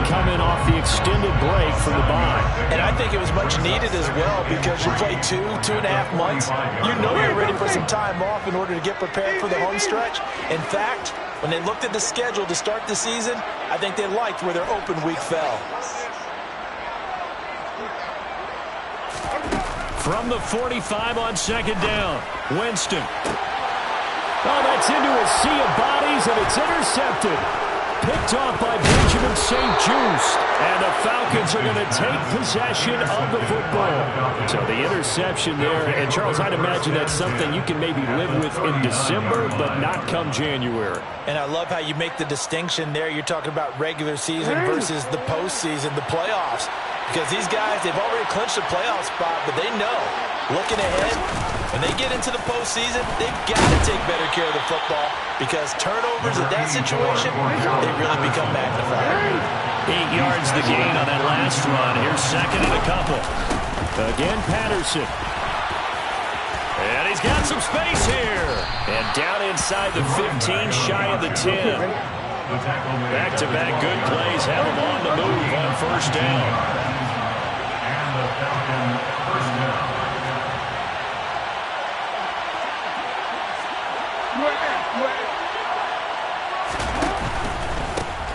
coming off the extended break from the bye. And I think it was much needed as well because you play 2.5 months. You know you're ready for some time off in order to get prepared for the home stretch. In fact, when they looked at the schedule to start the season, I think they liked where their open week fell. From the 45 on second down, Winston. Oh, that's into a sea of bodies, and it's intercepted. Picked off by Benjamin St. Just. And the Falcons are going to take possession of the football. So the interception there. And, Charles, I'd imagine that's something you can maybe live with in December, but not come January. And I love how you make the distinction there. You're talking about regular season versus the postseason, the playoffs. Because these guys, they've already clinched a playoff spot, but they know, looking ahead, when they get into the postseason, they've got to take better care of the football because turnovers in that situation, they really become magnified. 8 yards the gain on that last run. Here's second and a couple. Again, Patterson. And he's got some space here. And down inside the 15, shy of the 10. Back-to-back good plays have him on the move on first down.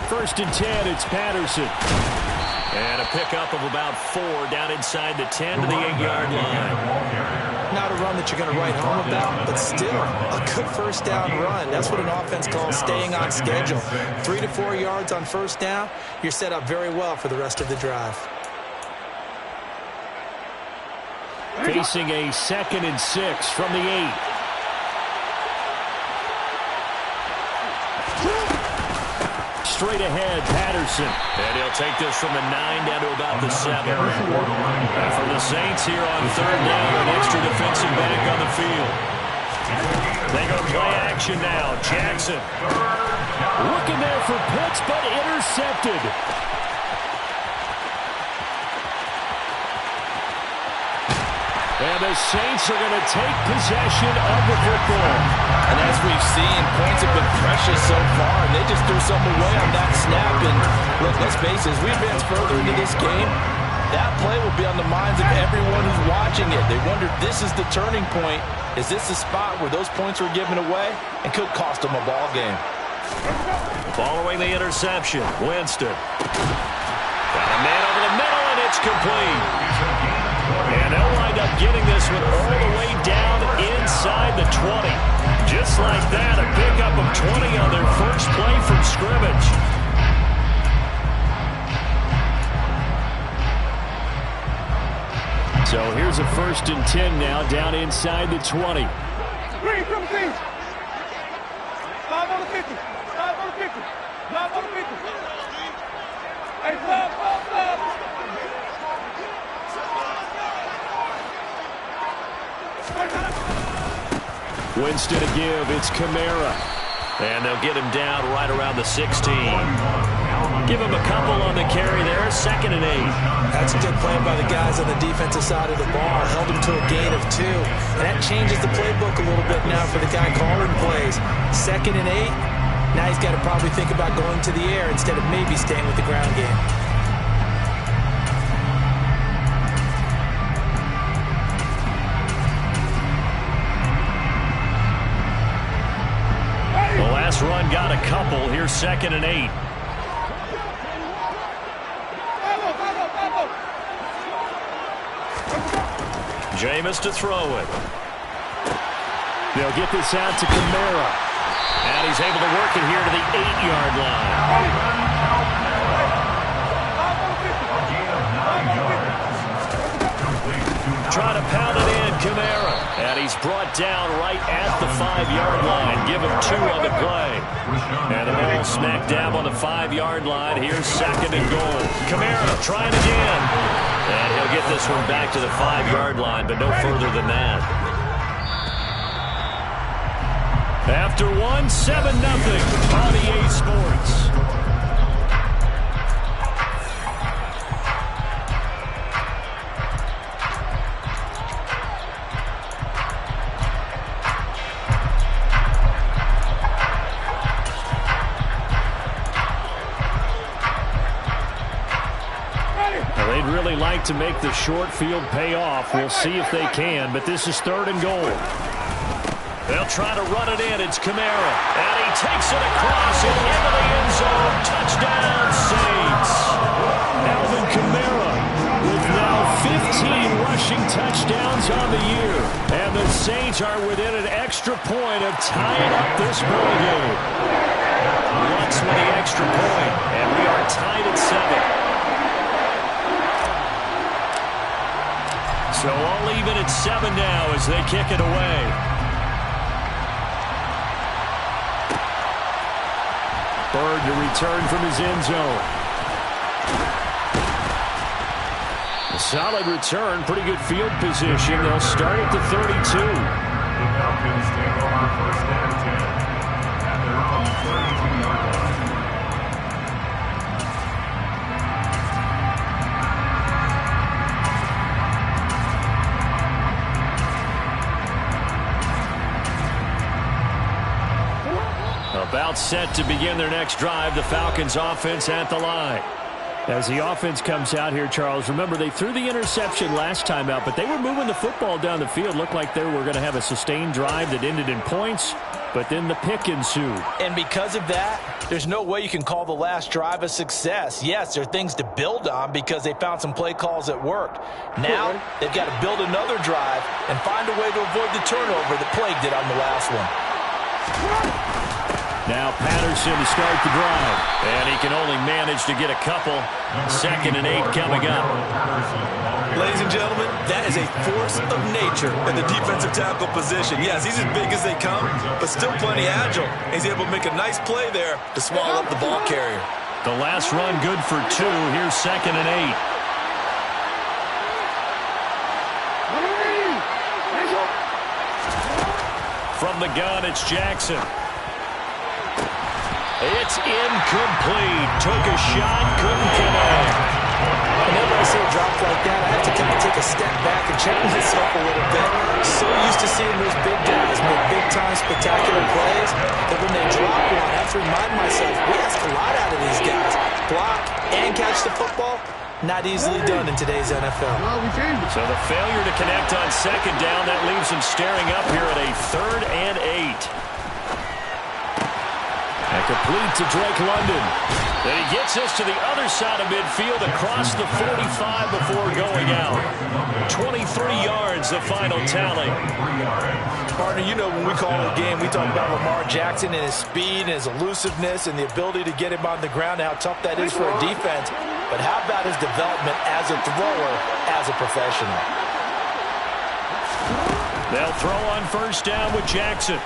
First and 10, it's Patterson. And a pickup of about 4 down inside the 10 to the 8-yard line. Not a run that you're going to write home about, but still a good first down run. That's what an offense calls staying on schedule. 3 to 4 yards on first down, you're set up very well for the rest of the drive. Facing a 2nd and 6 from the 8. Straight ahead, Patterson. And he'll take this from the 9 down to about the 7. And for the Saints here on third down, an extra defensive back on the field. They go play action now. Jackson looking there for Pitts, but intercepted. And the Saints are going to take possession of the football. And as we've seen, points have been precious so far, and they just threw something away on that snap. And look, let's face it, as we advance further into this game, that play will be on the minds of everyone who's watching it. They wonder, this is the turning point. Is this the spot where those points were given away and could cost them a ball game? Following the interception, Winston. Got a man over the middle, and it's complete. And they'll wind up getting this one all the way down inside the 20. Just like that, a pickup of 20 on their first play from scrimmage. So here's a 1st and 10 now, down inside the 20. 3 from 3. 5 on the 50. 5 on the 50. 5 on the 50. Hey, stop. Winston to give. It's Kamara. And they'll get him down right around the 16. Give him a couple on the carry there. 2nd and 8. That's a good play by the guys on the defensive side of the ball. Held him to a gain of 2. And that changes the playbook a little bit now for the guy calling plays. 2nd and 8. Now he's got to probably think about going to the air instead of maybe staying with the ground game. The last run got a couple. Here's 2nd and 8. Jameis to throw it. They'll get this out to Kamara. And he's able to work it here to the 8-yard line. Trying to pound it in, Kamara. And he's brought down right at the 5-yard line. Give him 2 on the play. And the ball smack dab on the 5-yard line. Here's 2nd and goal. Kamara trying again. And he'll get this one back to the 5-yard line, but no further than that. After 1, 7-0 on EA Sports. they'd really like to make the short field pay off. We'll see if they can, but this is 3rd and goal. They'll try to run it in. It's Kamara. And he takes it across and into the end zone. Touchdown, Saints. Alvin Kamara with now 15 rushing touchdowns on the year. And the Saints are within an extra point of tying up this ball game. Once with the extra point, and we are tied at 7. So all even at 7 now as they kick it away. Bird to return from his end zone. A solid return, pretty good field position. They'll start at the 32. The Falcons take over 1st and 10 at their own 32-yard line. About set to begin their next drive, the Falcons offense at the line. As the offense comes out here, Charles, remember they threw the interception last time out, but they were moving the football down the field. Looked like they were going to have a sustained drive that ended in points, but then the pick ensued. And because of that, there's no way you can call the last drive a success. Yes, there are things to build on because they found some play calls that worked. Now, they've got to build another drive and find a way to avoid the turnover that plagued it on the last one. Now Patterson to start the drive. And he can only manage to get a couple. 2nd and 8 coming up. Ladies and gentlemen, that is a force of nature in the defensive tackle position. Yes, he's as big as they come, but still plenty agile. He's able to make a nice play there to swallow up the ball carrier. The last run good for 2. Here's 2nd and 8. From the gun, it's Jackson. It's incomplete. Took a shot, couldn't connect. Whenever I see a drop like that, I have to kind of take a step back and check myself a little bit. So used to seeing those big guys make big-time spectacular plays that when they drop one, I have to remind myself, we ask a lot out of these guys. Block and catch the football, not easily done in today's NFL. So the failure to connect on 2nd down, that leaves him staring up here at a 3rd and 8. And complete to Drake London. Then he gets us to the other side of midfield across the 45 before going out. 23 yards, the final tally. Partner, you know when we call it a game, we talk about Lamar Jackson and his speed and his elusiveness and the ability to get him on the ground and how tough that is for a defense. But how about his development as a thrower, as a professional? They'll throw on 1st down with Jackson.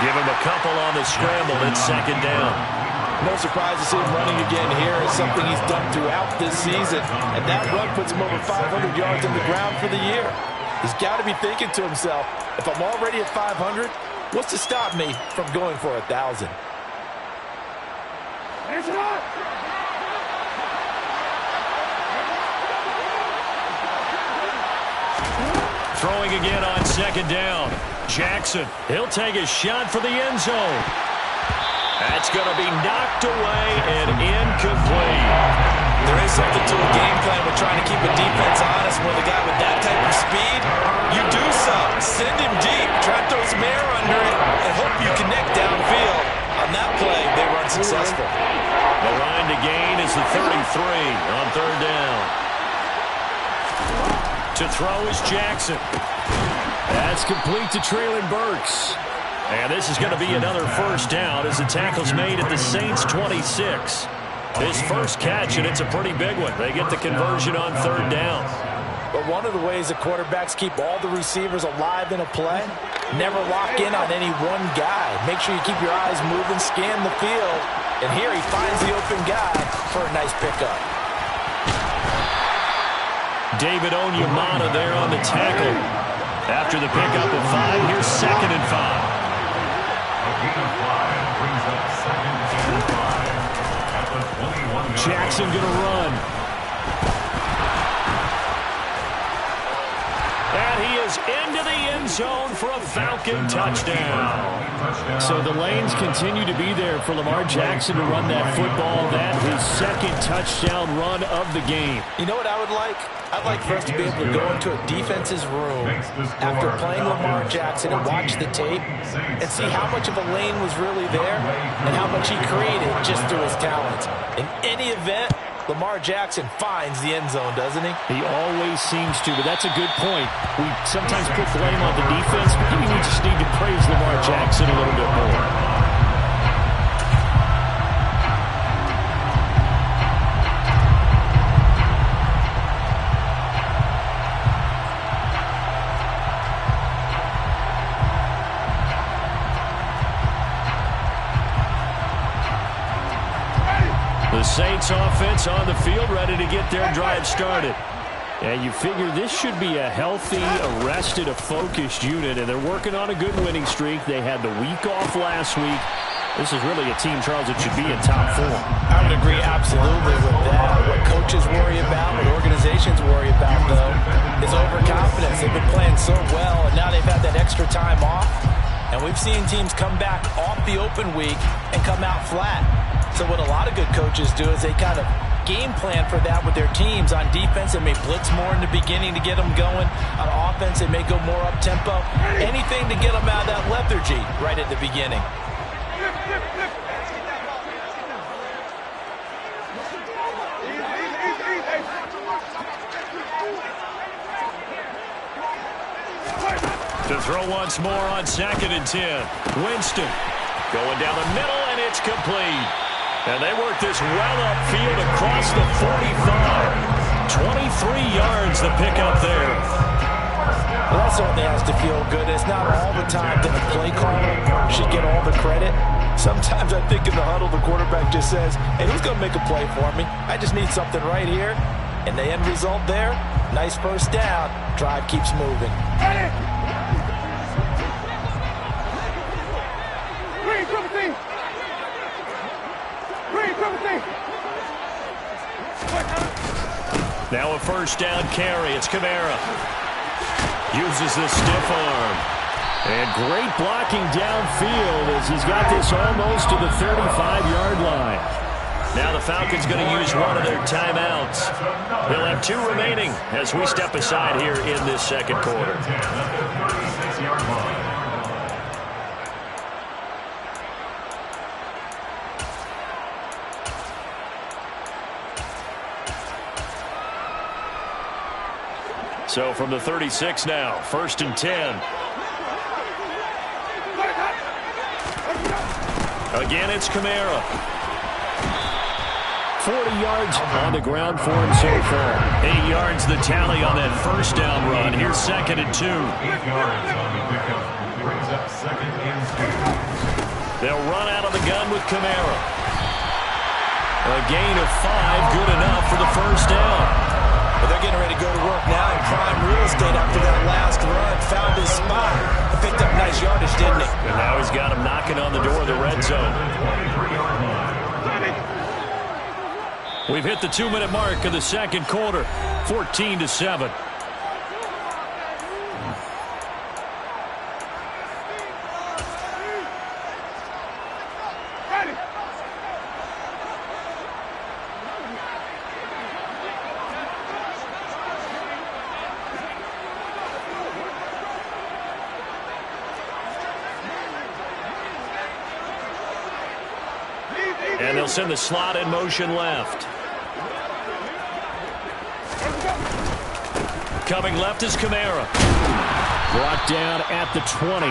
Give him a couple on the scramble. It's 2nd down. No surprise to see him running again here. It's something he's done throughout this season. And that run puts him over 500 yards on the ground for the year. He's got to be thinking to himself, if I'm already at 500, what's to stop me from going for 1,000? Throwing again on 2nd down. Jackson, he'll take a shot for the end zone. That's going to be knocked away and incomplete. There is something to a game plan with trying to keep a defense honest with a guy with that type of speed. You do so. Send him deep. Try to throw some air under it and hope you connect downfield. On that play, they were unsuccessful. The line to gain is the 33 on 3rd down. To throw is Jackson. That's complete to Treylon Burks. And this is going to be another 1st down as the tackle's made at the Saints' 26. His first catch, and it's a pretty big one. They get the conversion on 3rd down. But one of the ways that quarterbacks keep all the receivers alive in a play, never lock in on any one guy. Make sure you keep your eyes moving, scan the field. And here he finds the open guy for a nice pickup. David Onyemata there on the tackle. After the pickup of 5, here's 2nd and 5. Jackson going to run. And he is into the end zone for a Falcon touchdown. So the lanes continue to be there for Lamar Jackson to run that football. That his second touchdown run of the game. You know what I would like? I'd like for us to be able to go into a defense's room after playing Lamar Jackson and watch the tape and see how much of a lane was really there and how much he created just through his talents. In any event, Lamar Jackson finds the end zone, doesn't he? He always seems to, but that's a good point. We sometimes put blame on the defense, but maybe we just need to praise Lamar Jackson a little bit more. The Saints offense on the field, ready to get their drive started. And you figure this should be a healthy, arrested, a focused unit, and they're working on a good winning streak. They had the week off last week. This is really a team, Charles, that should be in top form. I would agree absolutely with that. What coaches worry about, what organizations worry about, though, is overconfidence. They've been playing so well, and now they've had that extra time off. And we've seen teams come back off the open week and come out flat. So what a lot of good coaches do is they kind of game plan for that with their teams. On defense, they may blitz more in the beginning to get them going. On offense, they may go more up-tempo. Anything to get them out of that lethargy right at the beginning. To throw once more on 2nd and 10. Winston going down the middle, and it's complete. And they work this well upfield across the 45. 23 yards the pickup there. Well, that certainly has to feel good. It's not all the time that the play caller should get all the credit. Sometimes I think in the huddle, the quarterback just says, hey, who's going to make a play for me? I just need something right here. And the end result there, nice first down. Drive keeps moving. Now a first down carry. It's Kamara. Uses the stiff arm. And great blocking downfield as he's got this almost to the 35-yard line. Now the Falcons going to use one of their timeouts. They'll have 2 remaining as we step aside here in this second quarter. So from the 36 now, 1st and 10. Again, it's Kamara. 40 yards on the ground for him so far. 8 yards the tally on that first down run. Here's 2nd and 2. They'll run out of the gun with Kamara. A gain of 5, good enough for the first down. But they're getting ready to go to work now in prime real estate after that last run. Found his spot. Picked up nice yardage, didn't he? And now he's got him knocking on the door of the red zone. We've hit the 2-minute mark of the second quarter. 14-7. And they'll send the slot in motion left. Coming left is Kamara. Brought down at the 20.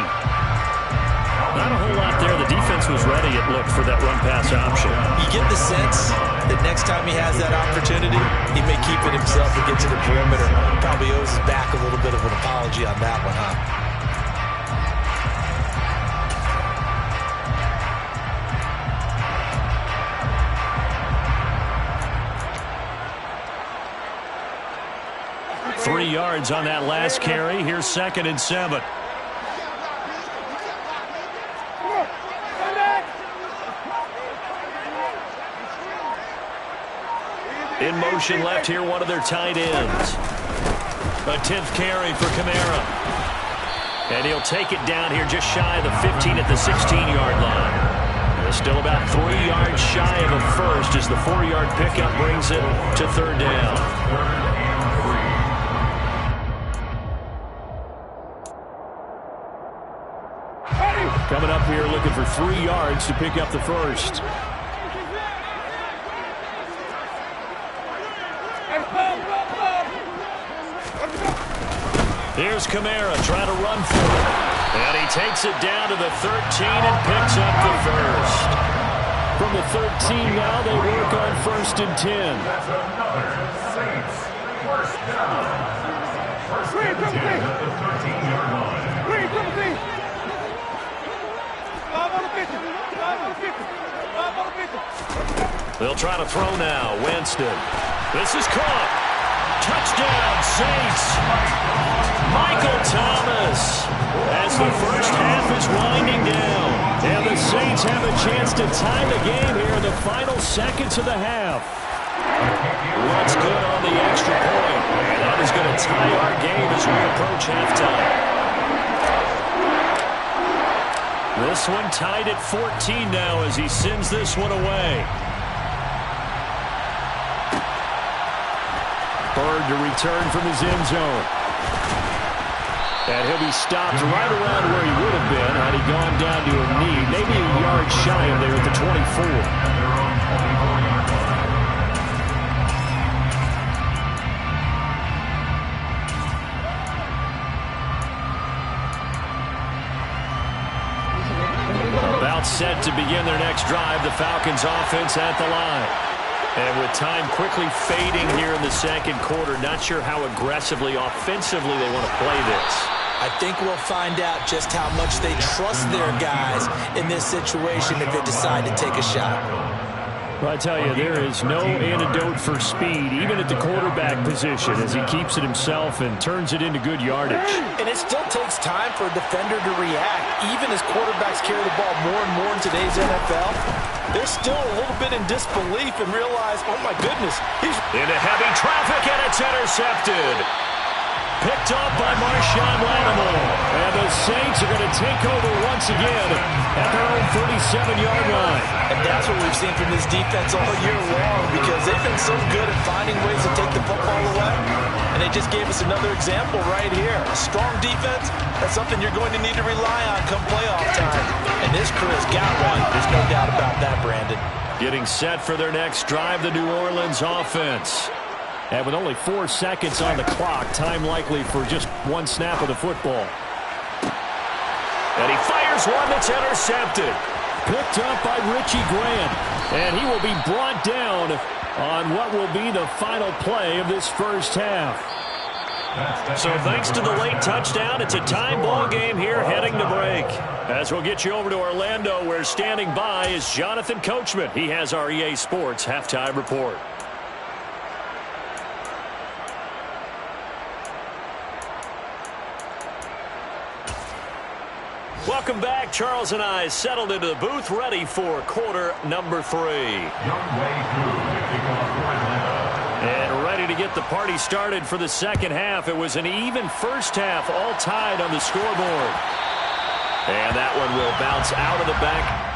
Not a whole lot there. The defense was ready, it looked, for that run-pass option. You get the sense that next time he has that opportunity, he may keep it himself and get to the perimeter. Probably owes his back a little bit of an apology on that one, huh? Three yards on that last carry. Here's 2nd and 7. In motion left here, one of their tight ends. A 10th carry for Kamara. And he'll take it down here just shy of the 15 at the 16-yard line. They're still about 3 yards shy of a first as the 4-yard pickup brings it to third down. Coming up here looking for 3 yards to pick up the first. Here's Kamara trying to run for it. And he takes it down to the 13 and picks up the first. From the 13 now, they work on 1st and 10. That's another Saints first down. First and 10 at the 13-yard line. They'll try to throw now. Winston. This is caught. Touchdown, Saints. Michael Thomas. As the first half is winding down. And the Saints have a chance to tie the game here in the final seconds of the half. What's good on the extra point. And that is going to tie our game as we approach halftime. This one tied at 14 now as he sends this one away. Bird to return from his end zone. And he'll be stopped right around where he would have been had he gone down to a knee, maybe a yard shy of there at the 24. Set to begin their next drive, the Falcons offense at the line. And with time quickly fading here in the second quarter, not sure how aggressively, offensively they want to play this. I think we'll find out just how much they trust their guys in this situation if they decide to take a shot. Well, I tell you, there is no antidote for speed, even at the quarterback position, as he keeps it himself and turns it into good yardage. And it still takes time for a defender to react, even as quarterbacks carry the ball more and more in today's NFL. They're still a little bit in disbelief and realize, oh my goodness, he's into heavy traffic, and it's intercepted. Picked off by Marshawn Lattimore. And the Saints are going to take over once again at their own 37-yard line. And that's what we've seen from this defense all year long, because they've been so good at finding ways to take the football away. And they just gave us another example right here. A strong defense, that's something you're going to need to rely on come playoff time. And this crew has got one. There's no doubt about that, Brandon. Getting set for their next drive, the New Orleans offense. And with only 4 seconds on the clock, time likely for just one snap of the football. And he fires one that's intercepted. Picked up by Richie Grant. And he will be brought down on what will be the final play of this first half. So thanks to the late touchdown, it's a tie ball game here heading to break. As we'll get you over to Orlando, where standing by is Jonathan Coachman. He has our EA Sports halftime report. Welcome back. Charles and I settled into the booth, ready for quarter number 3. And ready to get the party started for the second half. It was an even first half, all tied on the scoreboard. And that one will bounce out of the back.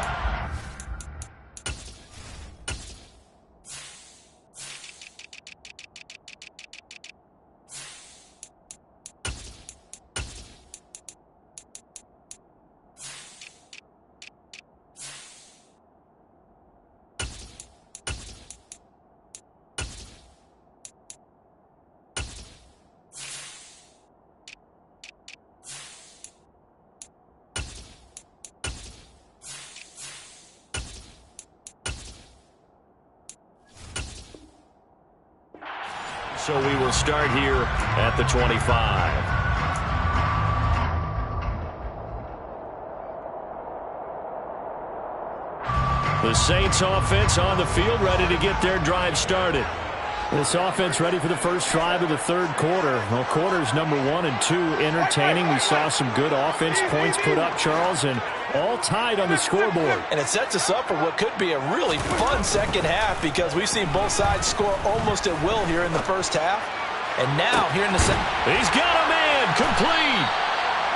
So we will start here at the 25. The Saints offense on the field, ready to get their drive started. This offense ready for the first drive of the third quarter. Well, quarters number 1 and 2 entertaining. We saw some good offense points put up, Charles, and all tied on the scoreboard. And it sets us up for what could be a really fun second half, because we've seen both sides score almost at will here in the first half. And now, here in the second. He's got a man, complete.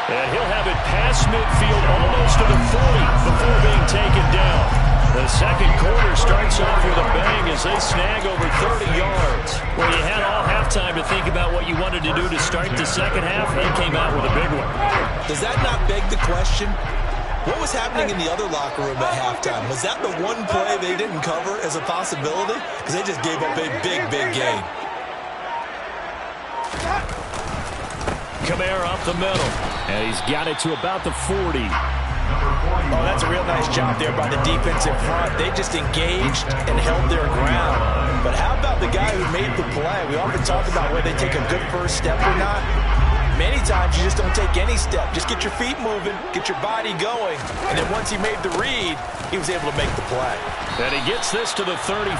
And he'll have it past midfield, almost to the 40 before being taken down. The second quarter starts off with a bang as they snag over 30 yards. Well, you had all halftime to think about what you wanted to do to start the second half. They came out with a big one. Does that not beg the question? What was happening in the other locker room at halftime? Was that the one play they didn't cover as a possibility? Because they just gave up a big, big gain. Kamara up the middle, and he's got it to about the 40. Oh, that's a real nice job there by the defense in front. They just engaged and held their ground. But how about the guy who made the play? We often talk about whether they take a good first step or not. Many times you just don't take any step. Just get your feet moving, get your body going. And then once he made the read, he was able to make the play. And he gets this to the 35.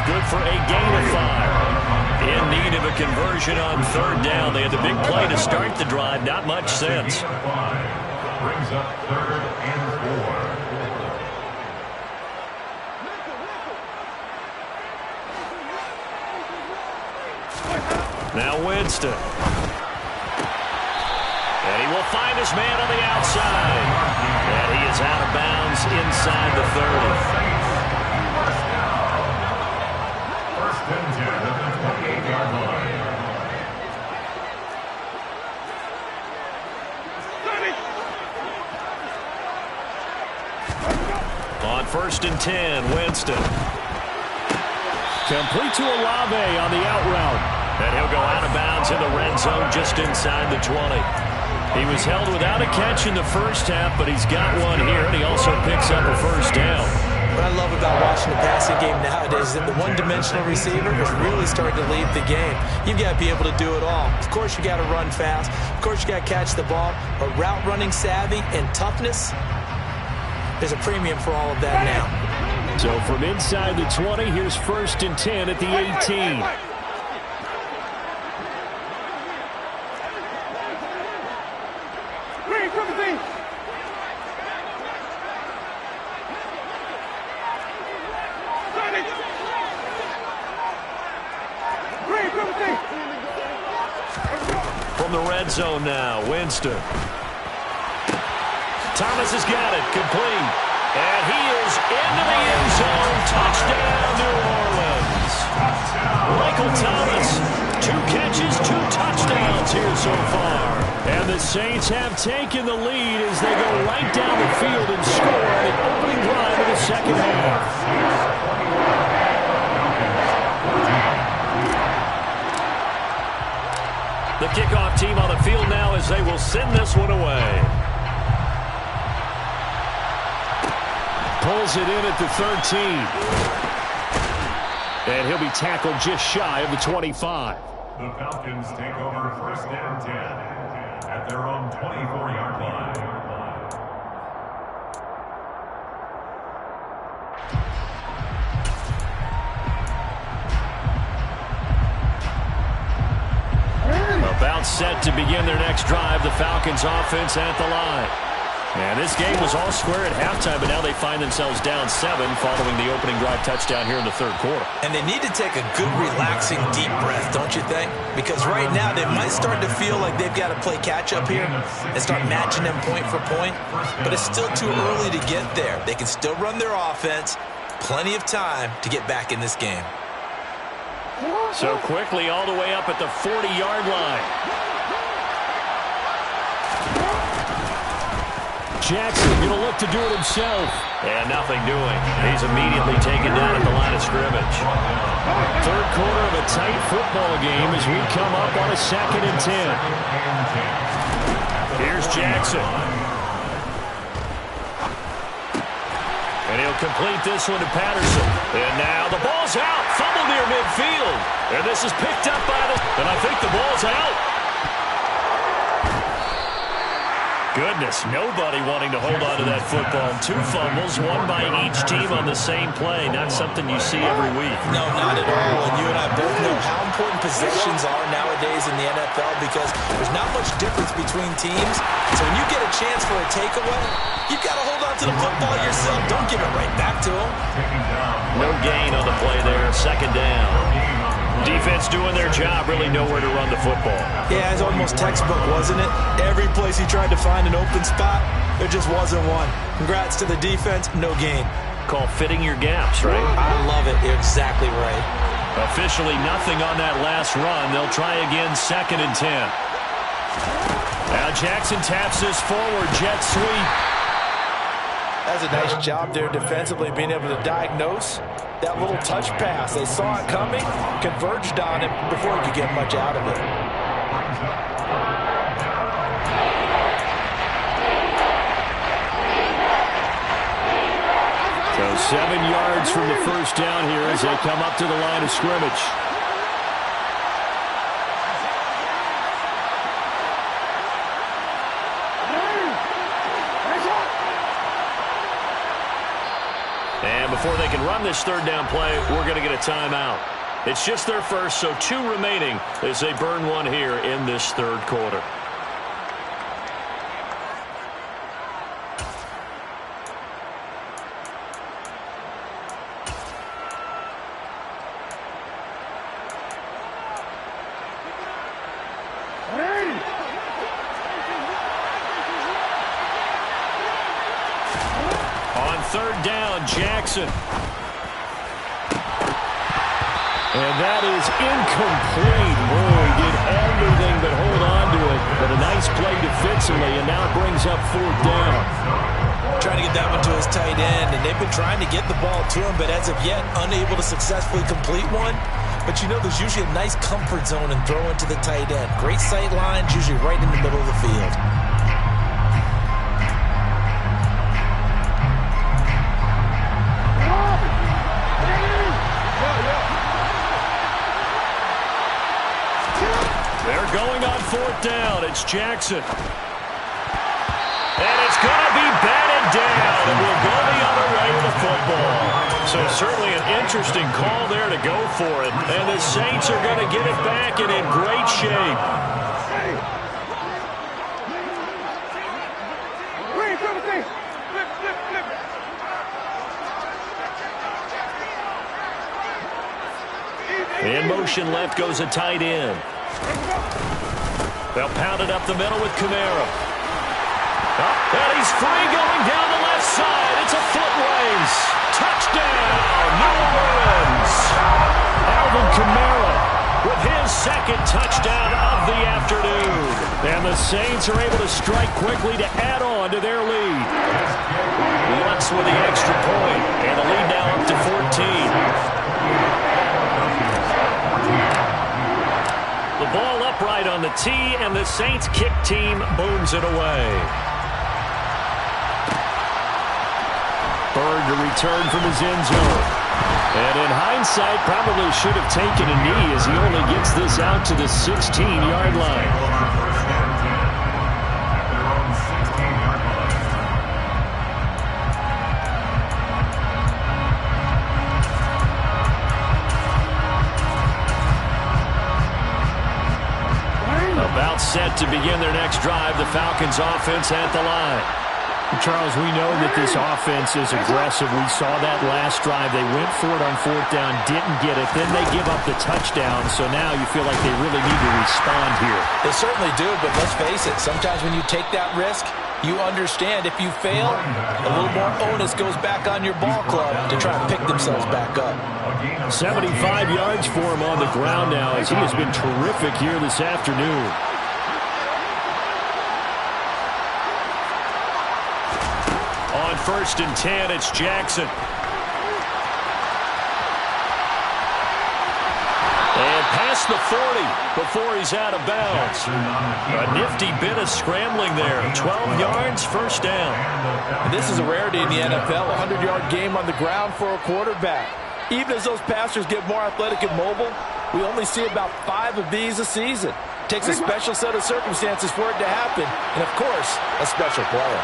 Good for a gain of 5. In need of a conversion on third down. They had the big play to start the drive. Not much sense. Brings up 3rd and 4. Now Winston. And he will find his man on the outside. And he is out of bounds inside the 30. First and 10 at the 28-yard line. On 1st and 10, Winston. Complete to Olave on the out route. And he'll go out of bounds in the red zone just inside the 20. He was held without a catch in the first half, but he's got one here, and he also picks up a first down. What I love about watching the passing game nowadays is that the one-dimensional receiver is really starting to lead the game. You've got to be able to do it all. Of course, you got to run fast. Of course, you got to catch the ball. But route running savvy and toughness, there's a premium for all of that now. So from inside the 20, here's 1st and 10 at the 18. From the red zone now, Winston. Thomas has got it, complete. And he is into the end zone. Touchdown, New Orleans. Michael Thomas, 2 catches, 2 touchdowns here so far. And the Saints have taken the lead as they go right down the field and score on the opening drive of the second half. The kickoff team on the field now as they will send this one away. Pulls it in at the 13. And he'll be tackled just shy of the 25. The Falcons take over 1st and 10 at their own 24-yard line. About set to begin their next drive, the Falcons offense at the line. And this game was all square at halftime, but now they find themselves down 7 following the opening drive touchdown here in the third quarter. And they need to take a good, relaxing, deep breath, don't you think? Because right now they might start to feel like they've got to play catch-up here and start matching them point for point. But it's still too early to get there. They can still run their offense. Plenty of time to get back in this game. So quickly all the way up at the 40-yard line. Jackson going to look to do it himself. And nothing doing. He's immediately taken down at the line of scrimmage. Third quarter of a tight football game as we come up on a 2nd and 10. Here's Jackson. And he'll complete this one to Patterson. And now the ball's out. Fumble near midfield. And this is picked up by and I think the ball's out. Goodness, nobody wanting to hold on to that football. 2 fumbles, 1 by each team on the same play. Not something you see every week. No, not at all. And you and I both know how important possessions are nowadays in the NFL because there's not much difference between teams. So when you get a chance for a takeaway, you've got to hold on to the football yourself. Don't give it right back to them. No gain on the play there. 2nd down. Defense doing their job, really nowhere to run the football. Yeah, it's almost textbook, wasn't it? Every place he tried to find an open spot, there just wasn't one. Congrats to the defense, no gain. Call fitting your gaps, right? I love it. You're exactly right. Officially nothing on that last run. They'll try again, 2nd and 10. Now Jackson taps this forward, jet sweep. That's a nice job there defensively, being able to diagnose that little touch pass. They saw it coming, converged on it before he could get much out of it. So 7 yards from the first down here as they come up to the line of scrimmage. And before they can run this 3rd down play, we're going to get a timeout. It's just their first, so 2 remaining as they burn one here in this 3rd quarter. On 3rd down, Jackson. And that is incomplete. Boy, he did everything but hold on to it. But a nice play defensively, and now brings up 4th down. Trying to get that one to his tight end, and they've been trying to get the ball to him, but as of yet, unable to successfully complete one. But you know, there's usually a nice comfort zone in throwing to the tight end. Great sight lines, usually right in the middle of the field. They're going on 4th down. It's Jackson. And it's going to be batted down, and we'll go the other way with the football. So certainly an interesting call there to go for it. And the Saints are going to get it back and in great shape. In motion left goes a tight end. They'll pound it up the middle with Kamara. Oh, and he's free going down the left side. It's a foot race. Touchdown, New Orleans. Alvin Kamara with his 2nd touchdown of the afternoon. And the Saints are able to strike quickly to add on to their lead. Lutz with the extra point, and the lead now up to 14. The ball upright on the tee, and the Saints kick team booms it away. Bird to return from his end zone. And in hindsight, probably should have taken a knee as he only gets this out to the 16-yard line. About set to begin their next drive, the Falcons offense at the line. Charles, we know that this offense is aggressive. We saw that last drive. They went for it on 4th down, didn't get it. Then they give up the touchdown, so now you feel like they really need to respond here. They certainly do, but let's face it, sometimes when you take that risk, you understand if you fail, a little more onus goes back on your ball club to try to pick themselves back up. 75 yards for him on the ground now as he has been terrific here this afternoon. On 1st and 10, it's Jackson. And past the 40 before he's out of bounds. A nifty bit of scrambling there. 12 yards, 1st down. And this is a rarity in the NFL, a 100-yard game on the ground for a quarterback. Even as those passers get more athletic and mobile, we only see about 5 of these a season. It takes a special set of circumstances for it to happen, and of course, a special player.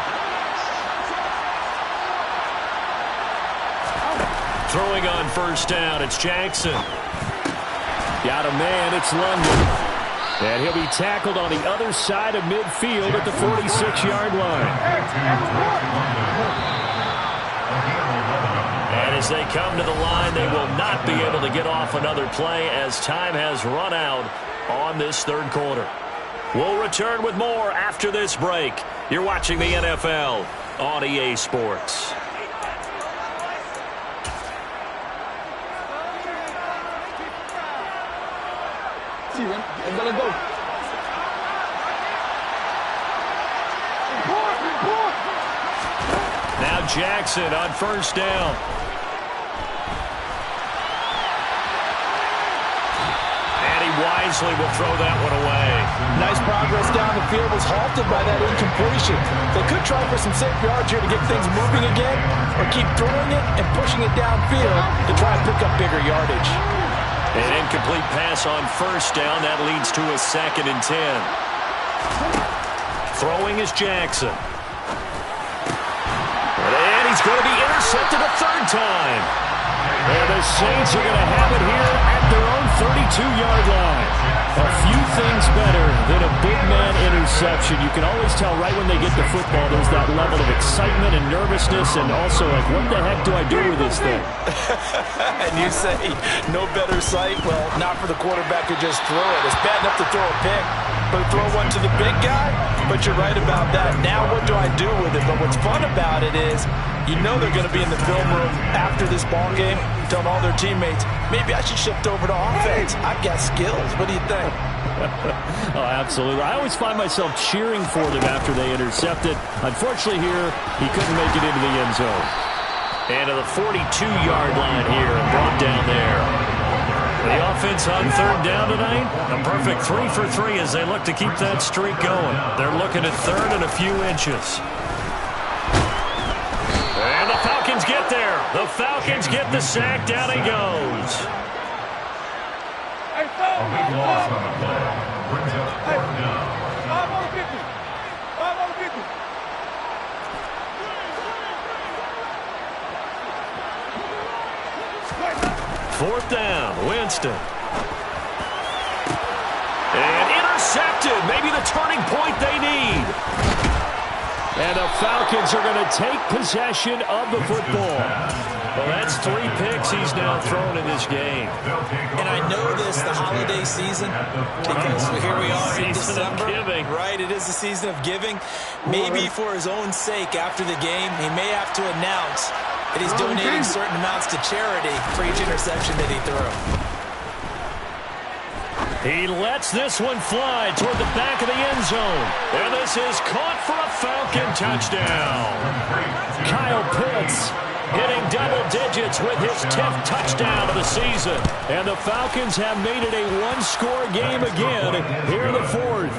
Throwing on 1st down, it's Jackson. Got a man, it's London. And he'll be tackled on the other side of midfield at the 46-yard line. And As they come to the line, they will not be able to get off another play as time has run out on this third quarter. We'll return with more after this break. You're watching the NFL on EA Sports. Now Jackson on first down. And he wisely will throw that one away. Nice progress down the field was halted by that incompletion. They could try for some safe yards here to get things moving again, or keep throwing it and pushing it downfield to try and pick up bigger yardage. An incomplete pass on first down. That leads to a 2nd and 10. Throwing is Jackson. And he's going to be intercepted a third time. And the Saints are going to have it here at their own 32-yard line. A few things better than a big man interception. You can always tell right when they get the football, there's that level of excitement and nervousness, and also like, what the heck do I do with this thing? And you say, no better sight? Well, not for the quarterback to just throw it. It's bad enough to throw a pick, but throw one to the big guy? But you're right about that. Now what do I do with it? But what's fun about it is, you know they're going to be in the film room after this ball game, telling all their teammates, maybe I should shift over to offense. I've got skills. What do you think? Oh, absolutely. I always find myself cheering for them after they intercept it. Unfortunately here, he couldn't make it into the end zone. And to the 42-yard line here and brought down there. The offense on third down tonight, a perfect 3 for 3 as they look to keep that streak going. They're looking at third and a few inches. And the Falcons get there. The Falcons get the sack. Down he goes. A big loss on the play. Brings up 4th down. 5 on 50. 5 on 50. Fourth down, Winston. And intercepted. Maybe the turning point they need. And the Falcons are going to take possession of the football. Well, that's 3 picks he's now thrown in this game. And I know this, the holiday season, because here we are in Season of December. giving. Right, it is the season of giving. Maybe for his own sake after the game, he may have to announce that he's donating certain amounts to charity for each interception that he threw. He lets this one fly toward the back of the end zone. And this is caught for a Falcon touchdown. Kyle Pitts hitting double digits with his 10th touchdown of the season. and the Falcons have made it a one-score game again here in the fourth.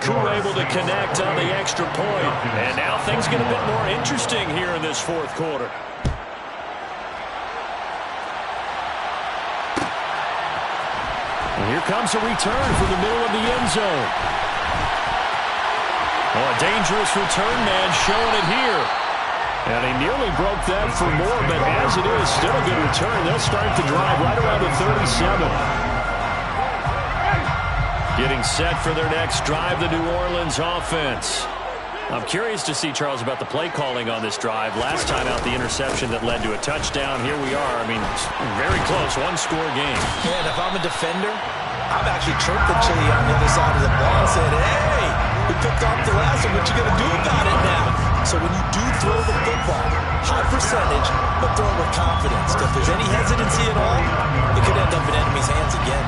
Koo able to connect on the extra point. And now things get a bit more interesting here in this fourth quarter. And here comes a return from the middle of the end zone. Oh, a dangerous return man showing it here. And he nearly broke that for more, but as it is, still a good return. They'll start the drive right around the 37. Getting set for their next drive, the New Orleans offense. I'm curious to see, Charles, about the play calling on this drive. Last time out, the interception that led to a touchdown. Here we are. I mean, very close, one-score game. And if I'm a defender, I'm actually chirped the chili on the other side of the ball and said, hey, we picked off the last one. What you going to do about it now? So when you do throw the football, high percentage, but throw it with confidence. If there's any hesitancy at all, it could end up in enemy's hands again.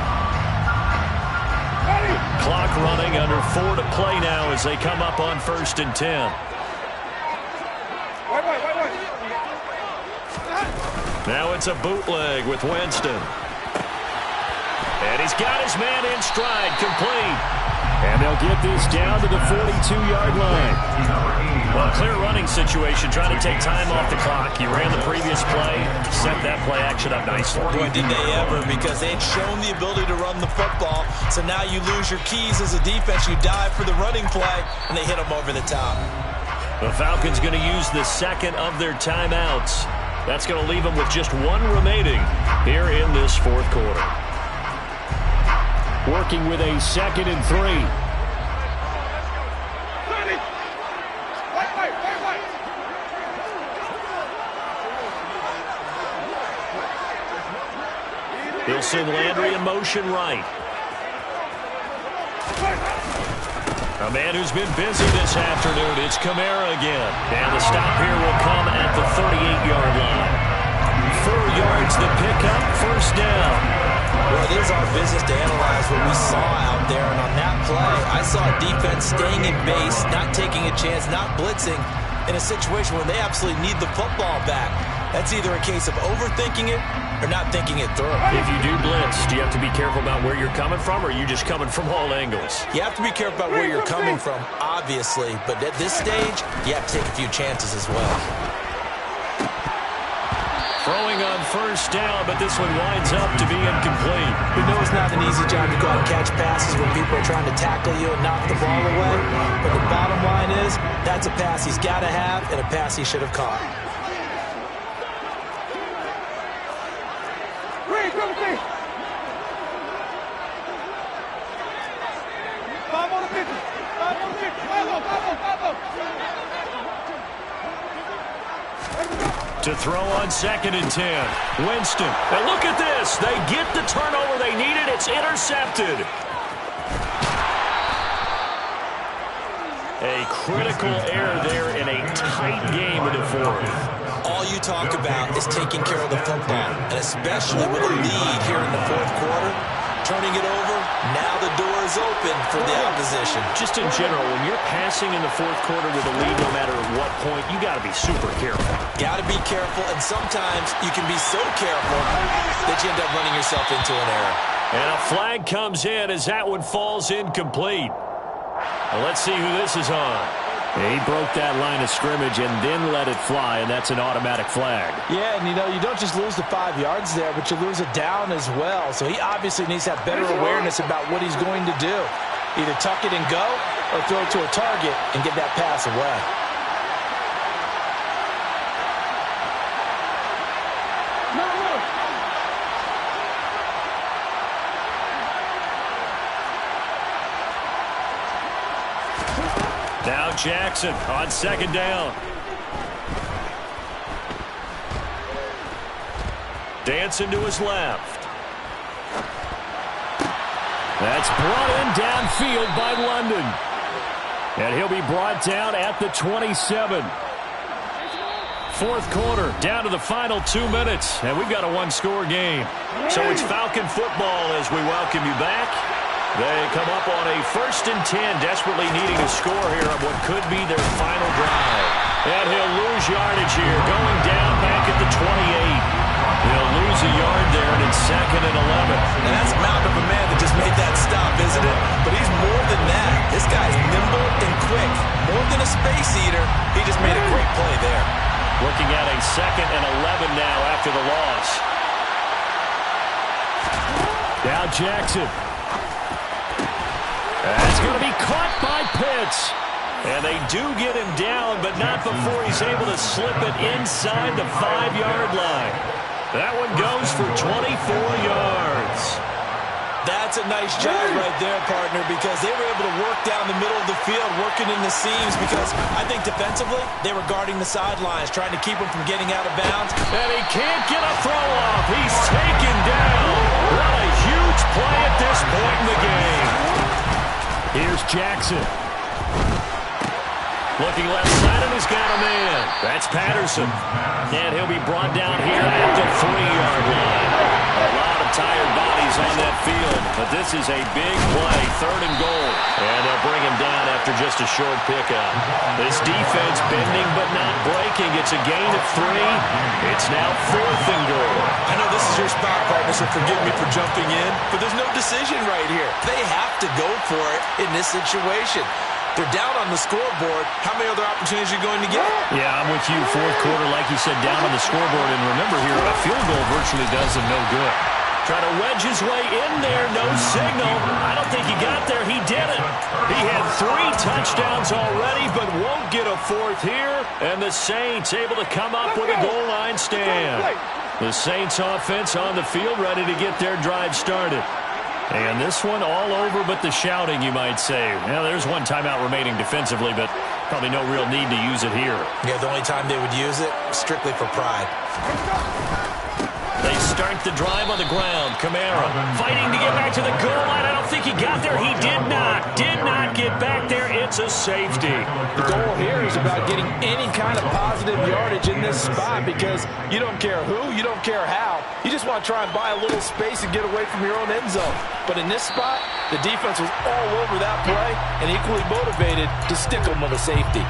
Clock running, under 4 to play now as they come up on 1st and 10. Now it's a bootleg with Winston. And he's got his man in stride, complete. And they'll get this down to the 42-yard line. Well, clear running situation, trying to take time off the clock. He ran the previous play, set that play action up nicely. Boy, did they ever, because they had shown the ability to run the football. So now you lose your keys as a defense. You dive for the running play, and they hit them over the top. The Falcons going to use the second of their timeouts. That's going to leave them with just 1 remaining here in this fourth quarter. Working with a 2nd and 3. He'll send Landry in motion right. A man who's been busy this afternoon, it's Kamara again. And the stop here will come at the 38-yard line. 4 yards the pickup, first down. Well, it is our business to analyze what we saw out there. And on that play, I saw defense staying in base, not taking a chance, not blitzing in a situation where they absolutely need the football back. That's either a case of overthinking it or not thinking it through. If you do blitz, do you have to be careful about where you're coming from, or are you just coming from all angles? You have to be careful about where you're coming from, obviously. But at this stage, you have to take a few chances as well. Throwing on first down, but this one winds up to be incomplete. We know it's not an easy job to go out and catch passes when people are trying to tackle you and knock the ball away. But the bottom line is, that's a pass he's got to have and a pass he should have caught. To throw on 2nd and 10. Winston. And look at this. They get the turnover they needed. It's intercepted. A critical error there in a tight game in the fourth. All you talk about is taking care of the football, and especially with a lead here in the fourth quarter. Turning it over, now the door is open for the opposition. Just in general, when you're passing in the fourth quarter with a lead, no matter at what point, you got to be super careful. Got to be careful, and sometimes you can be so careful that you end up running yourself into an error. And a flag comes in as that one falls incomplete. Well, let's see who this is on. He broke that line of scrimmage and then let it fly, and that's an automatic flag. Yeah, and you don't just lose the 5 yards there, but you lose a down as well. So he obviously needs to have better awareness about what he's going to do. Either tuck it and go or throw it to a target and get that pass away. Now Jackson on 2nd down. Dancing to his left. That's brought in downfield by London. And he'll be brought down at the 27. Fourth quarter, down to the final 2 minutes. And we've got a one-score game. So it's Falcon football as we welcome you back. They come up on a 1st and 10, desperately needing a score here on what could be their final drive. And he'll lose yardage here, going down back at the 28. He'll lose a yard there, and it's 2nd and 11. And that's a mountain of a man that just made that stop, isn't it? But he's more than that. This guy's nimble and quick. More than a space eater, he just made a great play there. Looking at a 2nd and 11 now after the loss. Now Jackson. That's going to be caught by Pitts. And they do get him down, but not before he's able to slip it inside the 5-yard line. That one goes for 24 yards. That's a nice job right there, partner, because they were able to work down the middle of the field, working in the seams, because I think defensively they were guarding the sidelines, trying to keep him from getting out of bounds. And he can't get a throw off. He's taken down. What a huge play at this point in the game. Here's Jackson. Looking left side, and he's got a man. That's Patterson. And he'll be brought down here at the 3-yard line. A lot of tired bodies on that field, but this is a big play, 3rd and goal. And they'll bring him down after just a short pickup. This defense bending but not breaking. It's a gain of 3. It's now 4th and goal. I know this is your spot, partner, so forgive me for jumping in, but there's no decision right here. They have to go for it in this situation. They're down on the scoreboard. How many other opportunities are you going to get? Yeah, I'm with you. Fourth quarter, like you said, down on the scoreboard. And remember here, a field goal virtually does him no good. Trying to wedge his way in there. No signal. I don't think he got there. He didn't. He had 3 touchdowns already, but won't get a 4th here. And the Saints able to come up with a goal line stand. The Saints offense on the field, ready to get their drive started. And this one all over but the shouting, you might say. Well, there's one timeout remaining defensively, but probably no real need to use it here. Yeah, the only time they would use it, strictly for pride. They start the drive on the ground. Kamara fighting to get back to the goal line. I don't think he got there. He did not. Did not get back there. It's a safety. The goal here is about getting any kind of positive yardage in this spot because you don't care who, you don't care how. You just want to try and buy a little space and get away from your own end zone. But in this spot, the defense was all over that play and equally motivated to stick them with a safety.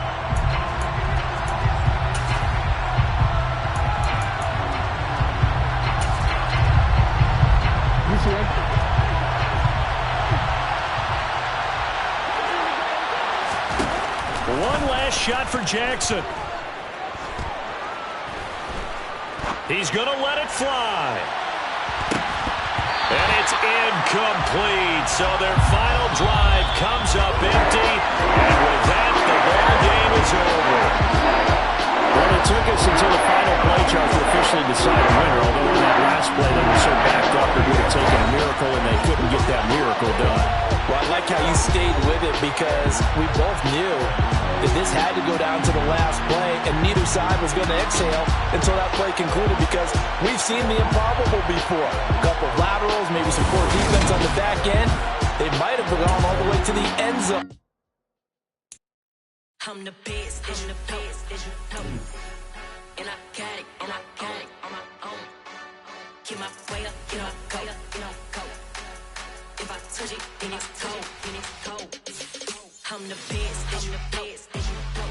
One last shot for Jackson. He's going to let it fly. And it's incomplete. So their final drive comes up empty. And with that, the ball game is over. Well, it took us until the final play, Charles, to officially decide a winner. Although in that last play, they were so backed up, it would have taken a miracle, and they couldn't get that miracle done. Well, I like how you stayed with it because we both knew that this had to go down to the last play, and neither side was going to exhale until that play concluded because we've seen the improbable before. A couple of laterals, maybe some poor defense on the back end. They might have gone all the way to the end zone. I'm the best, and the best, and I got it, on my own. Get my way up, get my go. If I touch it, then it's